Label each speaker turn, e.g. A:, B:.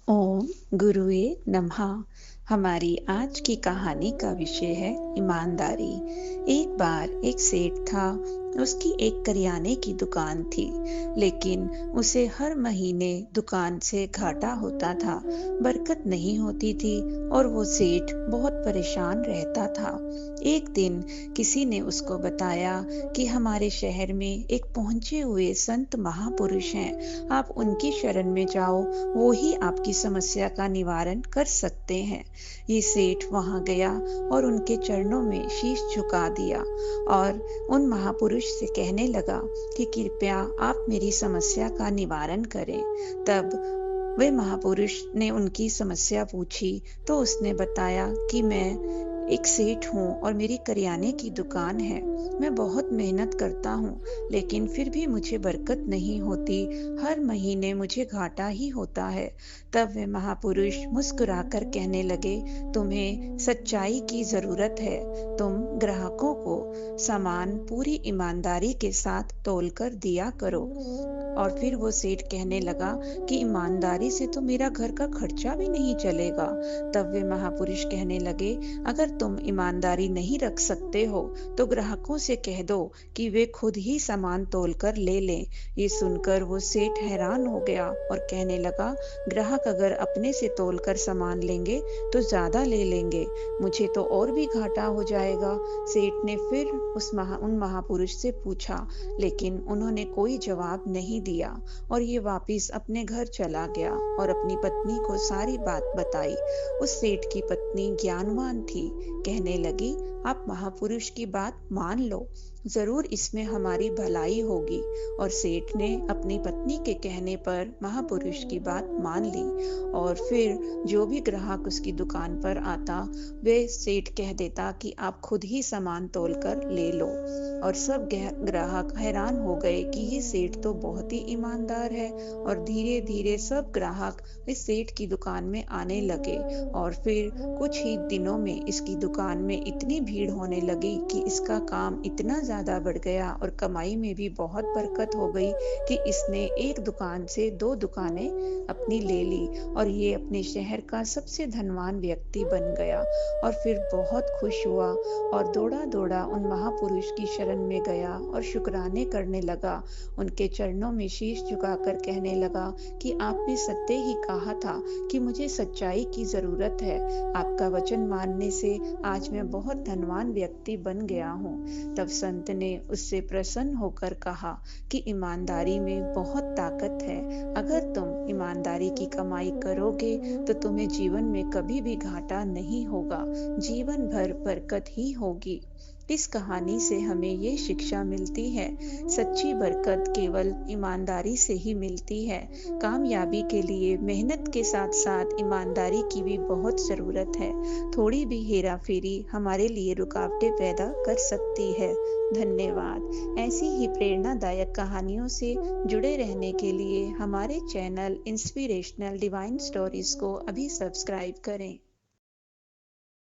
A: ओम गुरुवे नमः। हमारी आज की कहानी का विषय है ईमानदारी। एक बार एक सेठ था। उसकी एक करियाने की दुकान थी, लेकिन उसे हर महीने दुकान से घाटा होता था। बरकत नहीं होती थी और वो सेठ बहुत परेशान रहता था। एक दिन किसी ने उसको बताया कि हमारे शहर में एक पहुंचे हुए संत महापुरुष हैं, आप उनकी शरण में जाओ, वो ही आपकी समस्या का निवारण कर सकते हैं। ये सेठ वहां गया और उनके चरणों में शीश झुका दिया और उन महापुरुष से कहने लगा कि कृपया आप मेरी समस्या का निवारण करें। तब वे महापुरुष ने उनकी समस्या पूछी तो उसने बताया कि मैं एक सेठ हूँ और मेरी करियाने की दुकान है। मैं बहुत मेहनत करता हूँ, लेकिन फिर भी मुझे बरकत नहीं होती। हर महीने मुझे घाटा ही होता है। तब वे महापुरुष मुस्कुराकर कहने लगे, तुम्हें सच्चाई की जरूरत है। तुम ग्राहकों को सामान पूरी ईमानदारी के साथ तोलकर दिया करो। और फिर वो सेठ कहने लगा कि ईमानदारी से तो मेरा घर का खर्चा भी नहीं चलेगा। तब वे महापुरुष कहने लगे, अगर तुम ईमानदारी नहीं रख सकते हो तो ग्राहकों से कह दो कि वे खुद ही सामान तोलकर ले लें। ये सुनकर वो सेठ हैरान हो गया और कहने लगा, ग्राहक अगर अपने से तोलकर सामान लेंगे तो ज्यादा ले लेंगे, मुझे तो और भी घाटा हो जाएगा। सेठ ने फिर उन महापुरुष से पूछा, लेकिन उन्होंने कोई जवाब नहीं दिया और ये वापिस अपने घर चला गया और अपनी पत्नी को सारी बात बताई। उस सेठ की पत्नी ज्ञानवान थी, कहने लगी, आप महापुरुष की बात मान लो, जरूर इसमें हमारी भलाई होगी। और सेठ ने अपनी पत्नी के कहने पर महापुरुष की बात मान ली और फिर जो भी ग्राहक उसकी दुकान पर आता, वे सेठ कह देता कि आप खुद ही सामान तोलकर ले लो। और सब ग्राहक हैरान हो गए कि ये सेठ तो बहुत ही ईमानदार है। और धीरे धीरे सब ग्राहक इस सेठ की दुकान में आने लगे और फिर कुछ ही दिनों में इसकी दुकान में इतनी भीड़ होने लगी कि इसका काम इतना ज्यादा बढ़ गया और कमाई में भी बहुत बरकत हो गई कि इसने एक दुकान से 2 दुकानें अपनी ले ली और ये अपने शहर का सबसे धनवान व्यक्ति बन गया। और फिर बहुत खुश हुआ और दौड़ा दौड़ा उन महापुरुष की शरण में गया और शुक्राने करने लगा। उनके चरणों में शीश झुकाकर कहने लगा कि आपने सत्य ही कहा था कि मुझे सच्चाई की जरूरत है। आपका वचन मानने से आज मैं बहुत धनवान व्यक्ति बन गया हूँ। तब संत ने उससे प्रसन्न होकर कहा कि ईमानदारी में बहुत ताकत है। अगर तुम ईमानदारी की कमाई करोगे तो तुम्हें जीवन में कभी भी घाटा नहीं होगा, जीवन भर बरकत ही होगी। इस कहानी से हमें ये शिक्षा मिलती है, सच्ची बरकत केवल ईमानदारी से ही मिलती है। कामयाबी के लिए मेहनत के साथ साथ ईमानदारी की भी बहुत जरूरत है। थोड़ी भी हेरा फेरी हमारे लिए रुकावटें पैदा कर सकती है। धन्यवाद। ऐसी ही प्रेरणादायक कहानियों से जुड़े रहने के लिए हमारे चैनल इंस्पिरेशनल डिवाइन स्टोरीज को अभी सब्सक्राइब करें।